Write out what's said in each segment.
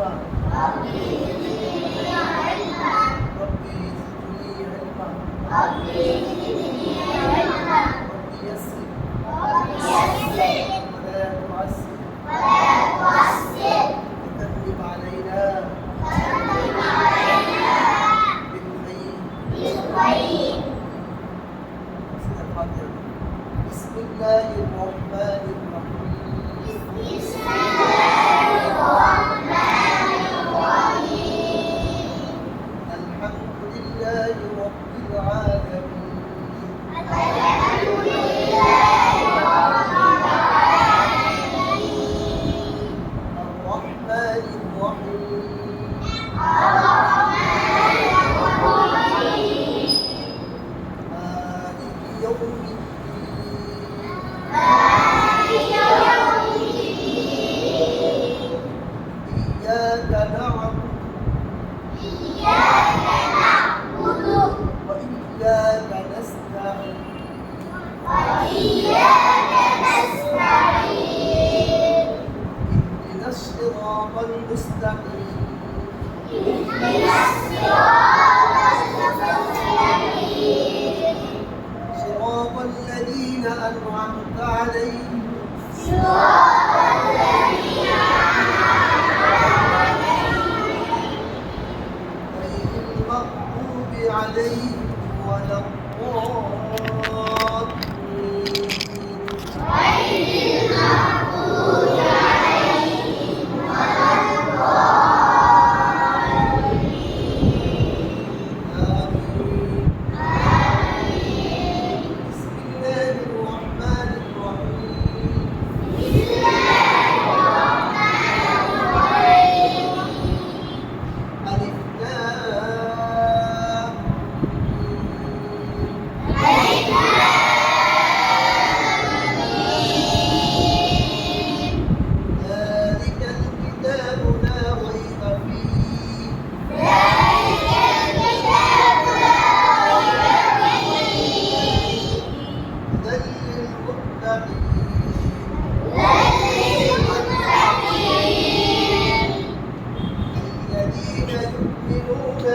علما ربي زدني علما ربي يسر ولا تعسر وتمم علينا بالخير. بسم الله الرحمن الرحيم الحمد لله رب العالمين الرحمن الرحيم مالك يوم الدين إياك نعبد وإياك نستعين اهدنا الصراط المستقيم صراط الذين أنعمت عليهم غير المغضوب عليهم ولا الضالين. بسم الله الرحمن الرحيم ألف لام ذلك الكتاب لا ريب فيه هدى للمتقين الذين يؤمنون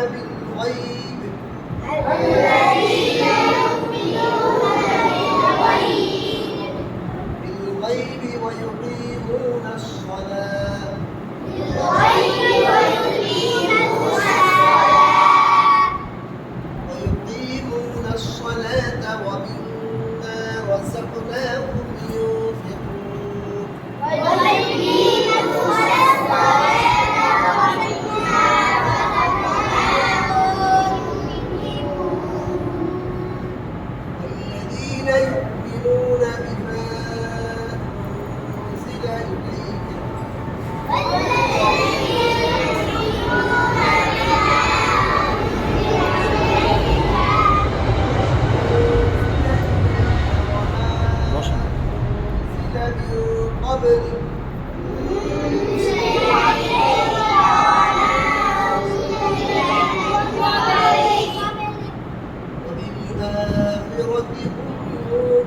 بالغيب ويقيمون الصلاة ومما رزقناهم ينفقون والذين يؤمنون بما أنزل إليك أنزل من قبلك وبالآخرة هم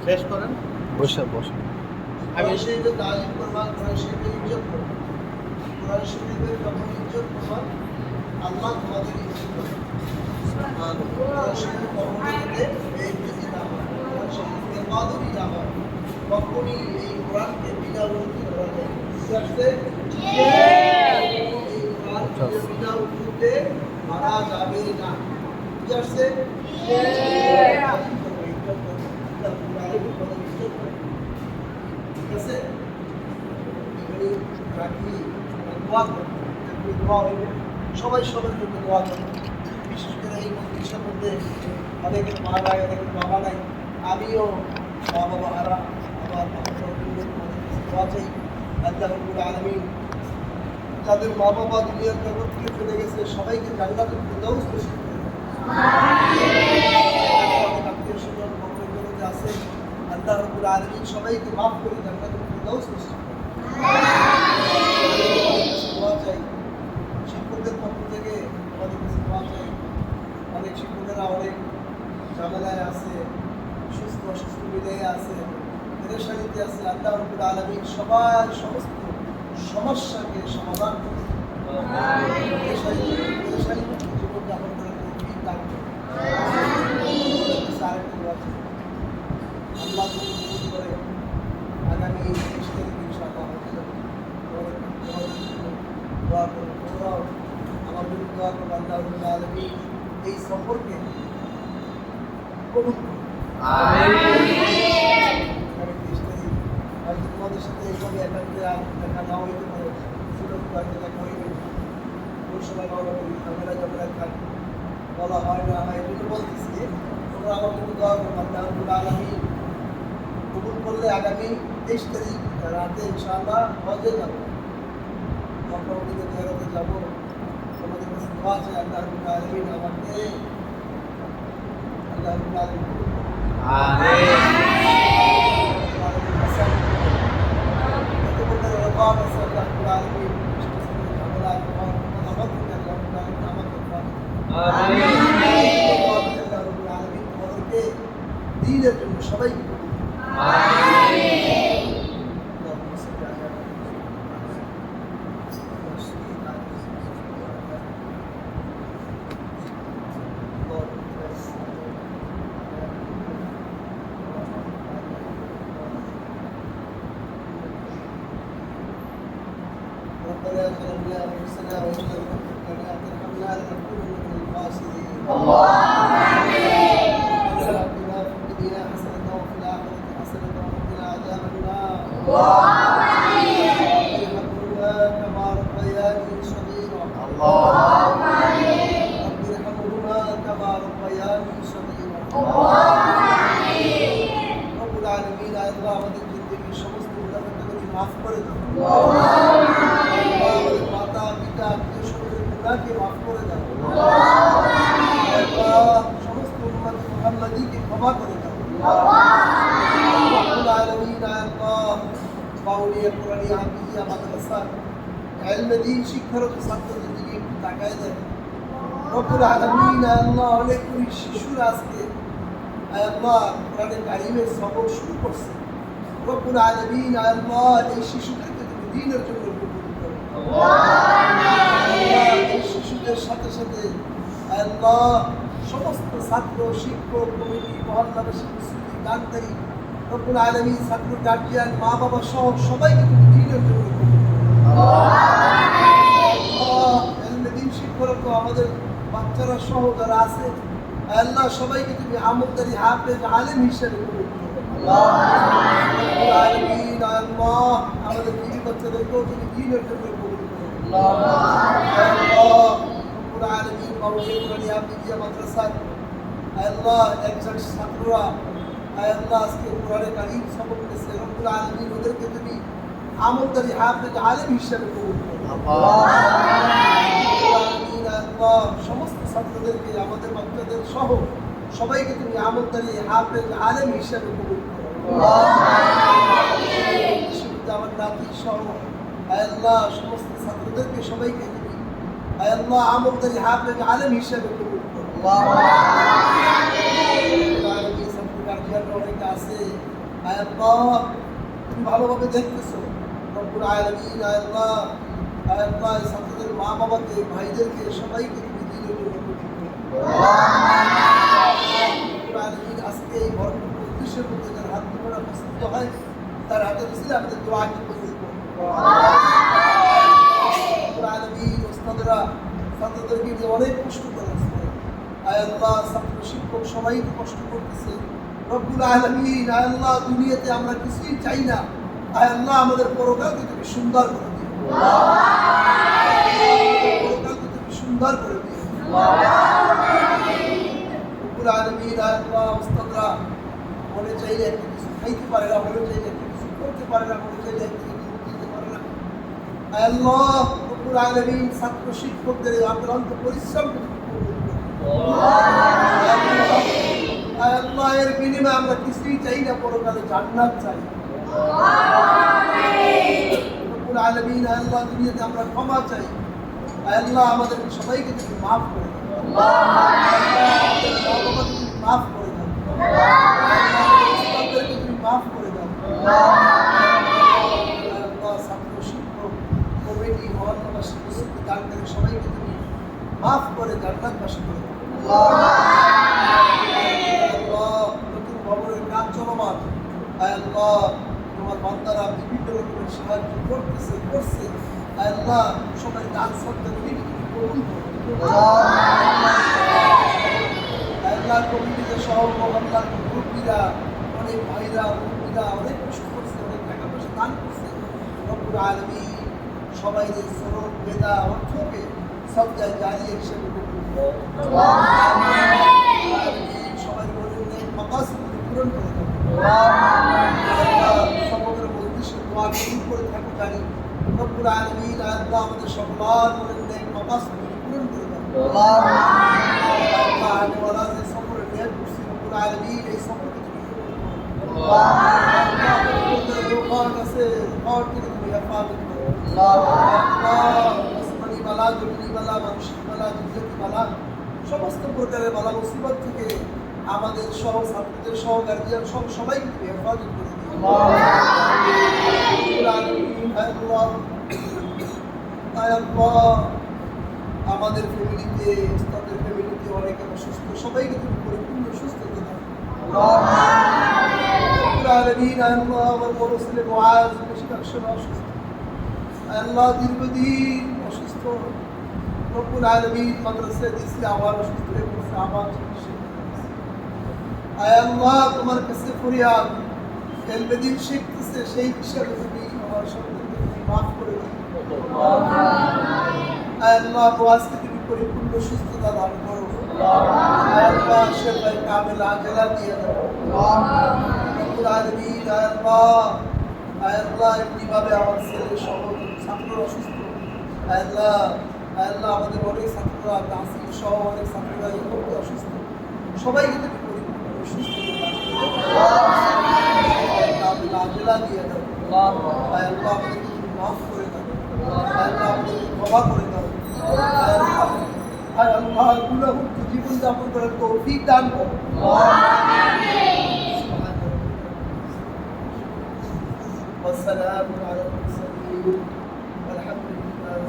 শেষ করেন বসে আমি শরীফে তালিম করবার কোরআন শরীফে ইজ্জত করব কোরআন শরীফের যখন ইজ্জত করবার আল্লাহ তোমাদের ইজ্জত করবে কোরআন শরীফের কখনই এই ইজ্জতি না হয় কোরআন শরীফের মাধুরী না হয় কখনই এই কোরআনকে বিনা উন্নতি করা যায় এই কোরআনকে বিনা উন্নতিতে মারা যাবে না ঠিক আছে ঠিক আছে এগুলি রাখি দোয়া করবো দোয়া হইবে সবাই সবার জন্য দোয়া করবো বিশেষ করে এই মন্দিরের মধ্যে অনেকের মা নাই অনেকের বাবা নাই আমিও মা বাবা হারা আমার দোয়া চাই আল্লাহ রাব্বুল আলামিন যাদের মা বাবা দুনিয়ার জগৎ থেকে চলে গেছে সবাইকে জান্নাতুল ফেরদাউস নসিব করে আমিন আত্মীয় স্বজন রব্বুল আলামিন সবাইকে মাফ করে জান্নাতুল ফিরদাউস নসিব করুন। দোয়া চাই শিক্ষকদের পক্ষ থেকে আমাদের কাছে দোয়া চাই। অনেক শিক্ষকেরা অনেক ঝামেলায় আছে, সুস্থ অসুস্থ মিলিয়ে আছে, পেরেশানিতে আছে। আল্লাহ রব্বুল আলামিন সবার সমস্ত সমস্যাকে সমাধান করে পেরেশানি জীবনযাপন করে তৌফিক দান করুন। আরেকটা দোয়া চাই, আল্লাহ যদি কবুল করে আগামী 23 তারিখ ইনশাআল্লাহ হতে যাবে। দোয়া করুন, তোমরাও আমার জন্য দোয়া করুন। আল্লাহ রব্বুল আলামিন এই সফরকে কবুল করুন। হয়তো তোমাদের সাথে এইভাবে একান্তে দেখা না হইতে পারে, সুযোগ হয়তো দেখা হইবে, কোন সময় বাবা ঝামেলায় থাক, বলা হয় না হয়, এগুলো বলতেছি। তোমরা আমার জন্য দোয়া করো। আল্লাহ রাব্বুল আলামিন কবুল করলে আগামী 23 তারিখ রাতে ইনশাআল্লাহ হজে যাবো, মক্কা-মদিনা জিয়ারতে যাবো। তোমাদের কাছে দোয়া আছে, আল্লাহ রাব্বুল আলামিন আমাকে আল্লাহ রাব্বুল আলামিন দিনের জন্য সবাইকে ربنا ظلمنا انفسنا وان لم تغفر لنا وترحمنا لنكونن من الخاسرين. اللهم امين. ربنا اتنا في الدنيا حسنه وفي الاخره حسنه وقنا عذاب النار. اللهم امين. ارحمهما كما ربياني صغيرا. اللهم امين. رب ارحمهما كما ربياني صغيرا. اللهم امين. رب العالمين يا الله আমাদের জিন্দেগির সমস্ত গুনাহগুলো মাফ করে দাও। মাতা পিতা আত্মীয়-স্বজনের গুনাহকে মাফ করে দাও। সমস্ত উম্মত মুহাম্মাদীকে ক্ষমা করে দাও। রব্বুল আলামিন ইয়া আল্লাহ বাউলিয়া কুরআনি হাফিজিয়া মাদ্রাসা ইলমে দ্বীন শিক্ষারত ছাত্রদের দিকে একটু তাকায় দেন। রব্বুল আলামিন ইয়া আল্লাহ অনেকগুলি শিশুরা আজকে আল্লাহ কোরআনে কারিমের সবক শুরু করছে। রব্বুল আলামিন ইয়া আল্লাহ এই শিশুদেরকে তুমি দ্বীনের জন্য কবুল করো। এই শিশুদের সাথে সাথে আল্লাহ সমস্ত ছাত্র শিক্ষক কমিটি মহল্লাবাসী মুসলিম গানকারী রব্বুল আলামিন ছাত্র গার্জিয়ান মা বাবা সহ সবাইকে তুমি দ্বীনের জন্য কবুল করো। দ্বীন শিক্ষক আমাদের বাচ্চারা সহ যারা আছে আল্লাহ সবাইকে তুমি আমলদারি হাফেজ আলেম হিসেবে কবুল করো। আমাদের দিদি বাচ্চাদেরকেও তুমি দ্বীনের জন্য কবুল করো। একজন ছাত্ররা আজকে কোরআনে কারীম সবক পেয়েছে। রব্বুল আলামিন ওদেরকে তুমি আমলদারি হাফেজ আলেম হিসেবে কবুল করো। সমস্ত ছাত্রদেরকে আমাদের বাচ্চাদের সহ সবাইকে তুমি আমলদারি হাফেজ আলেম হিসেবে কবুল করো। আমার নাতি সহ আল্লাহ সমস্ত ছাত্রদেরকে সবাইকে তুমি আল্লাহ আমলদারি হাফেজ আলেম হিসেবে কবুল করো। অনেকে আছে আল্লাহ তুমি ভালোভাবে দেখতেছো। রব্বুল আলামিন আল্লাহ ছাত্রদের মা বাবাকে ভাইদেরকে সবাইকে তুমি দ্বীনের জন্য কবুল করো। আজকে এই ভরপুর উদ্দেশ্যের মধ্যে যার হাত ধরা পছন্দ হয় তার হাতে মিছিলে আমাদের দোয়াকে কবুল করো। ওস্তাদরা ছাত্রদেরকে নিয়ে অনেক কষ্ট করে আসছে। আল্লাহ ছাত্র শিক্ষক সবাই কষ্ট করতেছে। রব্বুল আলামিন আল্লাহ দুনিয়াতে আমরা কিছুই চাই না। আল্লাহ আমাদের পরকালকে তুমি সুন্দর করে দিও। পরকালকে তুমি সুন্দর করে দিও। রব্বুল আলামিন আল্লাহ ওস্তাদরা মনে চাইলে একটা কিছু খাইতে পারে না, মনে চাইলে একটা কিছু করতে পারে না, মনে চাইলে একটা কিছু দিতে পারে না। আল্লাহ রব্বুল আলামিন ছাত্র শিক্ষকদের আক্রান্ত পরিশ্রম আল্লাহ আল্লাহ এর বিনিময়ে আমরা কিছুই চাই না, পরকালে জান্নাত চাই। রব্বুল আলামিন আল্লাহ দুনিয়াতে আমরা ক্ষমা চাই। আল্লাহ আমাদের সবাইকে তুমি মাফ করে দাও। আমাদের মা-বাবাকে তুমি মাফ করে দাও। উস্তাদদেরকে তুমি মাফ করে দাও। আল্লাহ ছাত্র শিক্ষক কমিটি মহল্লাবাসী মুসলিম দানকারী সবাইকে তুমি মাফ করে জান্নাতবাসী করে দাও। আল্লাহ নতুন ভবনের কাজ চলমান। আল্লাহ তোমার বান্দারা বিভিন্ন রকমের সাহায্য করছে। আল্লাহ সবাই দান সদ্গাগুলি তুমি কবুল করো। আল্লাহ কমিটিতে সহ মহল্লার মুরব্বীরা, অনেক ভাইরা মুরব্বীরা অনেক কষ্ট করছে, অনেক টাকা পয়সা দান করছে। রব্বুল আলামিন সবাই যে শ্রম মেধা অর্থকে সবজায় জারিয়ে হিসেবে কবুল করো। সবাই মনের মাকাসিদ পূরণ করে দাও। সকলের মজলিসের দোয়া কবুল করে থাকো জানি। রব্বুল আলামিন আল্লাহ আমাদের সকলের মনের নেক মাকাসিদ পূরণ করে দাও। আল্লাহ আনেওয়ালা যে সকলের নিয়ত করছি, রব্বুল আলামিন এই সকলকে তুমি কবুল করো। আল্লাহ রোখান আছে, রোখান থেকে তুমি হেফাজত করো। আসমানি বালা, জমিনি বালা, মানসিক বালা, জিন্নাতি বালা, সমস্ত প্রকারের বালা মুসিবত থেকে আমাদের সহ ছাত্রদের সহ গার্জিয়ান সহ সবাইকে তুমি হেফাজত করে দিও। আমাদের ফ্যামিলিতে, উস্তাদের ফ্যামিলিতে অনেকে অসুস্থ, সবাইকে তুমি পরিপূর্ণ সুস্থতা দাও। আমার বড় ছেলে মুআজ বেশিরভাগ সময় অসুস্থ। আল্লাহ দীর্ঘদিন অসুস্থ। রব্বুল আলামিন মাদ্রাসায় দিয়েছি, আবার অসুস্থ হয়ে পড়ছে, আবার চিকিৎসা করতেছে। আয় আল্লাহ তোমার কাছে ফরিয়াদ, এলবেদিন শিখতেছে সেই হিসাবে তুমি আমার সন্তানকে তুমি মাফ করে দাও। আয় আল্লাহ মুআজকে তুমি পরিপূর্ণ সুস্থতা দান করো। আয় আল্লাহ শেফায়ে কামিল আজলা দিয়ে দাও। রব্বুল আলামিন আয় আল্লাহ এমনিভাবে আমার ছেলে সহ ছাত্ররা অসুস্থ। আয় আল্লাহ আমাদের অনেক ছাত্ররা তাসির সহ অনেক ছাত্ররা এই মুহূর্তে অসুস্থ। সবাইকে তুমি পরিপূর্ণ সুস্থতা দিয়ে দাও। আয় আল্লাহ আমাদেরকে তুমি মাফ করে দাও। আয় আল্লাহ আমাদেরকে ক্ষমা করে দাও। আয় আল্লাহ গুনাহমুক্ত জীবন যাপন করার তৌফিক দান করো। والسلام على المرسلين والحمد لله.